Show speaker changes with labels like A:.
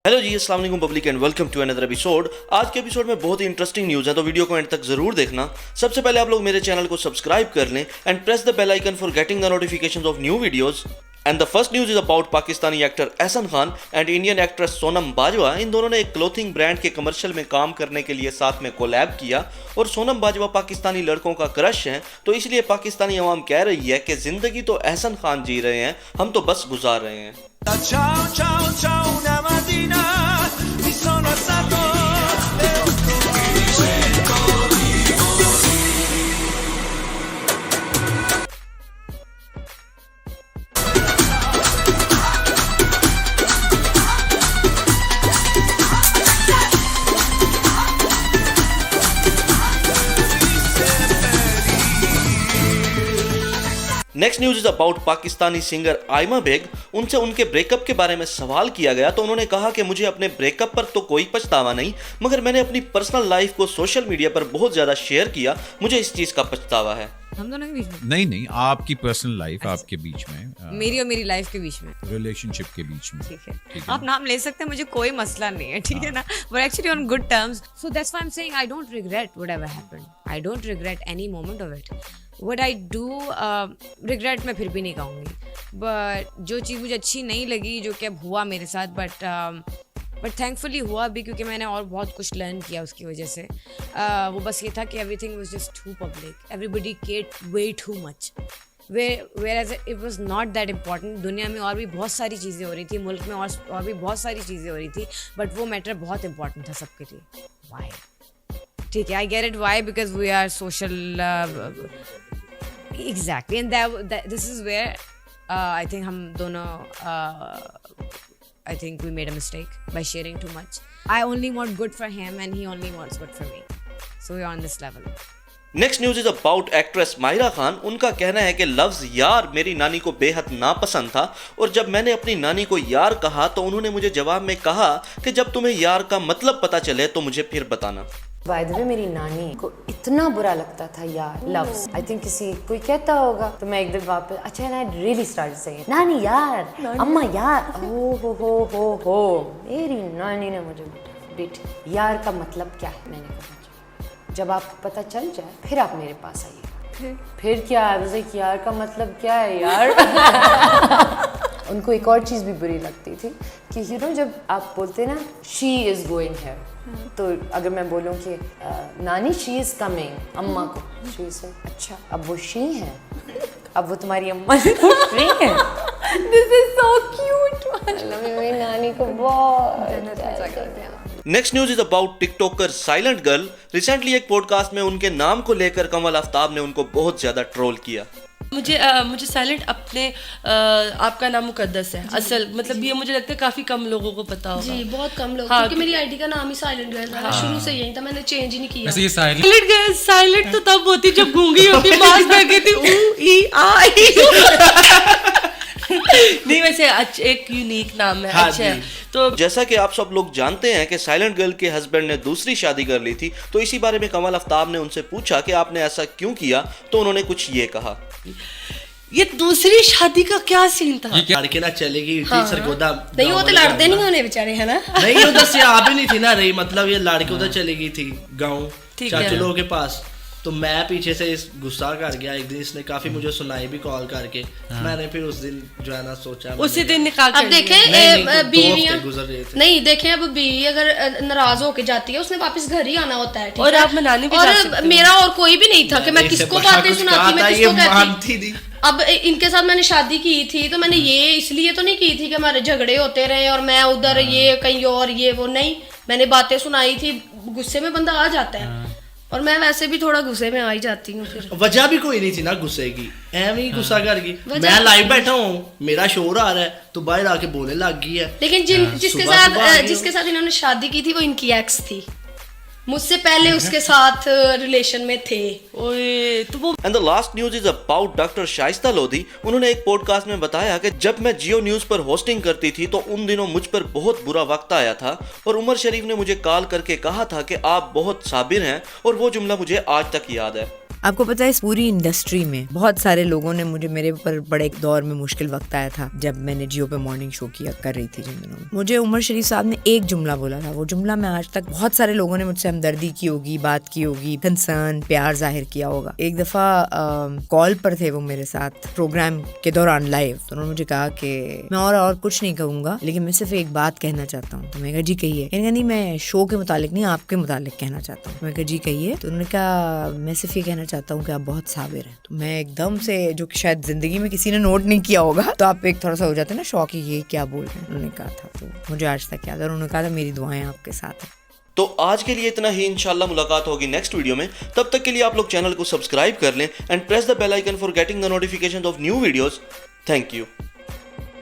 A: Hello ji, अस्सलाम वालेकुम public and welcome to another episode. आज के एपिसोड में बहुत ही इंटरेस्टिंग न्यूज़ है, तो वीडियो को एंड तक जरूर देखना। सबसे पहले आप लोग मेरे चैनल को सब्सक्राइब कर लें and press the bell icon for getting the notifications of new videos. And the first news is about Pakistani actor Ehsan Khan and Indian actress Sonam Bajwa. इन दोनों ने एक क्लोथिंग ब्रांड के कमर्शियल में काम करने के लिए साथ में कोलैब किया और सोनम बाजवा पाकिस्तानी लड़कों का क्रश हैं, तो इसलिए पाकिस्तानी अवाम कह रही है कि जिंदगी तो एहसन खान जी रहे हैं, हम तो बस गुजार रहे हैं।
B: Ciao, ciao, ciao, una mattina mi sono alzato e ho
A: next news is about Pakistani singer Aima Baig. उनसे उनके ब्रेकअप के बारे में सवाल किया गया तो उन्होंने कहा कि मुझे अपने ब्रेकअप पर तो कोई पछतावा नहीं, मगर मैंने अपनी पर्सनल लाइफ को सोशल मीडिया पर बहुत ज़्यादा शेयर किया, मुझे इस चीज़ का पछतावा है।
C: हम दोनों के बीच में
D: नहीं, आपकी पर्सनल लाइफ आपके बीच में,
C: मेरी और मेरी लाइफ के बीच में,
D: रिलेशनशिप के बीच में।
C: ठीक है, आप नाम ले सकते हैं, मुझे कोई मसला नहीं है, ठीक है ना। We're actually on good terms, so that's why I'm saying I don't regret whatever happened. I don't regret any moment of it. What I do regret मैं फिर भी नहीं कहूँगी, but जो चीज़ मुझे अच्छी नहीं लगी, जो कि अब हुआ मेरे साथ, बट थैंकफुली हुआ भी, क्योंकि मैंने और बहुत कुछ लर्न किया उसकी वजह से। वो बस ये था कि everything was just too public, everybody cared way too much, whereas it was not that important. दुनिया में और भी बहुत सारी चीज़ें हो रही थी, मुल्क में और भी बहुत सारी चीज़ें हो रही थी, बट वो मैटर बहुत इंपॉर्टेंट था सबके लिए। वाई? ठीक है, I get it why, because we are social, exactly, and this is where I think हम दोनों I think we made a mistake by sharing too much. I only want good for him and he only wants good for me. So we're on this level.
A: Next news is about actress Mahira Khan. उनका कहना है कि लफ्ज़ यार मेरी नानी को बेहद नापसंद था, और जब मैंने अपनी नानी को यार कहा तो उन्होंने मुझे जवाब में कहा कि जब तुम्हें यार का मतलब पता चले तो मुझे फिर बताना।
E: बाय द वे, मेरी नानी को इतना बुरा लगता था यार लव्स। आई थिंक किसी कोई कहता होगा तो मैं एक दिन वापस, अच्छा and I really started saying नानी यार, अम्मा यार, ओ हो मेरी नानी ने मुझे बेटी यार का मतलब क्या है मैंने कहा, जब आपको पता चल जाए फिर आप मेरे पास आइए। फिर क्या, यार का मतलब क्या है यार। उनको एक और चीज़ भी बुरी लगती थी कि यू नो जब आप बोलते ना शी इज़ गोइंग हेयर, तो अगर मैं बोलूँ कि नानी शी इज़ कमिंग, अम्मा को शी से, अच्छा अब वो शी है, अब वो तुम्हारी अम्मा से फ्री है। This is so cute. मेरी नानी को बहुत।
A: Next news is about TikToker silent girl. Recently एक पॉडकास्ट में उनके नाम को लेकर कमल आफ्ताब ने उनको बहुत ज़्यादा ट्रोल किया।
F: मुझे साइलेंट अपने आपका नाम मुकद्दस है असल, मतलब ये मुझे लगता है काफी कम लोगों को पता होगा।
G: जी बहुत कम लोग,
F: हाँ,
G: क्योंकि मेरी आईडी का नाम ही साइलेंट गर्ल था, शुरू से यही था, मैंने चेंज ही नहीं किया।
D: वैसे ये
F: साइलेंट गर्ल, साइलेंट तो तब होती जब गूंगी होती, पास बैठी थी, ऊ ई आ नहीं, वैसे एक यूनिक नाम है। अच्छा है। तो
A: जैसा कि आप सब लोग जानते हैं कि साइलेंट गर्ल के हस्बैंड ने दूसरी शादी कर ली थी, तो इसी बारे में कमल आफ्ताब ने उनसे पूछा कि आपने ऐसा क्यों किया, तो उन्होंने कुछ ये कहा।
F: ये दूसरी शादी का क्या सीन था?
H: लड़के ना चलेगी सरगोदा
G: नहीं, वो तो लड़ते नहीं होने बेचारे, है ना।
H: नहीं, उधर से आ भी नहीं थी ना रही, मतलब ये लड़के उधर चली गई थी गाँव चाचू लोगों के पास, तो मैं पीछे से इस गुस्सा कर गया। एक दिन इसने काफी मुझे सुनाई भी कॉल करके, मैंने फिर उस दिन जो है ना सोचा
F: उसी दिन निकाल।
G: अब देखें बीवियां
H: गुजर रहे थे,
G: नहीं देखें, अब बीवी अगर नाराज होके जाती है उसने वापस घर ही आना होता है,
F: और आप मनाने भी जा सकते हो।
G: मेरा और कोई भी नहीं था कि मैं किसको बातें सुनाती, मैं किसको कहती। अब इनके साथ मैंने शादी की थी तो मैंने ये इसलिए तो नहीं की थी कि हमारे झगड़े होते रहे और मैं उधर ये कहीं और ये वो, नहीं, मैंने बातें सुनाई थी। गुस्से में बंदा आ जाता है, और मैं वैसे भी थोड़ा गुस्से में आ ही जाती हूँ। फिर
H: वजह भी कोई नहीं थी ना गुस्से की, एवं ही गुस्सा कर गई। मैं लाइव बैठा हूँ, मेरा शोर आ रहा है, तो बाहर आके बोलने लग गई है।
G: लेकिन जिसके साथ इन्होंने शादी की थी वो इनकी एक्स थी, मुझसे पहले उसके साथ रिलेशन में थे।
F: ओए तो वो।
A: And the last news is about doctor Shaista Lodhi. उन्होंने एक पॉडकास्ट में बताया कि जब मैं जियो न्यूज पर होस्टिंग करती थी तो उन दिनों मुझ पर बहुत बुरा वक्त आया था, और उमर शरीफ ने मुझे कॉल करके कहा था कि आप बहुत साबिर हैं, और वो जुमला मुझे आज तक याद है।
I: आपको पता है इस पूरी इंडस्ट्री में बहुत सारे लोगों ने मुझे, मेरे ऊपर बड़े एक दौर में मुश्किल वक्त आया था जब मैंने जियो पे मॉर्निंग शो किया कर रही थी जिन दिनों में। मुझे उमर शरीफ साहब ने एक जुमला बोला था, वो जुमला मैं आज तक, बहुत सारे लोगों ने मुझसे हमदर्दी की होगी, बात की होगी, कंसर्न, प्यार जाहिर किया होगा। एक दफा कॉल पर थे वो मेरे साथ प्रोग्राम के दौरान लाइव, तो उन्होंने मुझे कहा कि मैं और कुछ नहीं कहूंगा, लेकिन मैं सिर्फ एक बात कहना चाहता हूँ। तो मैं कहा जी कहिए। नहीं मैं शो के मुतालिक नहीं, आपके मुतालिक कहना चाहता हूँ। मैं कहा जी कहिए। तो उन्होंने कहा मैं सिर्फ ये कहना चाहता हूँ कि आप बहुत साबिर हैं। तो मैं एकदम से, जो कि शायद जिंदगी में किसी ने नोट नहीं किया होगा, तो आप एक थोड़ा सा हो जाते हैं ना शौक, ये क्या बोल रहे हैं। उन्होंने कहा था, तो मुझे आज तक याद है। उन्होंने कहा था मेरी दुआएं आपके साथ हैं।
A: तो आज के लिए इतना ही, इंशाल्लाह मुलाकात होगी नेक्स्ट वीडियो में। तब तक के लिए आप लोग चैनल को सब्सक्राइब कर लें and press the bell icon for getting the notification of new videos. Thank you.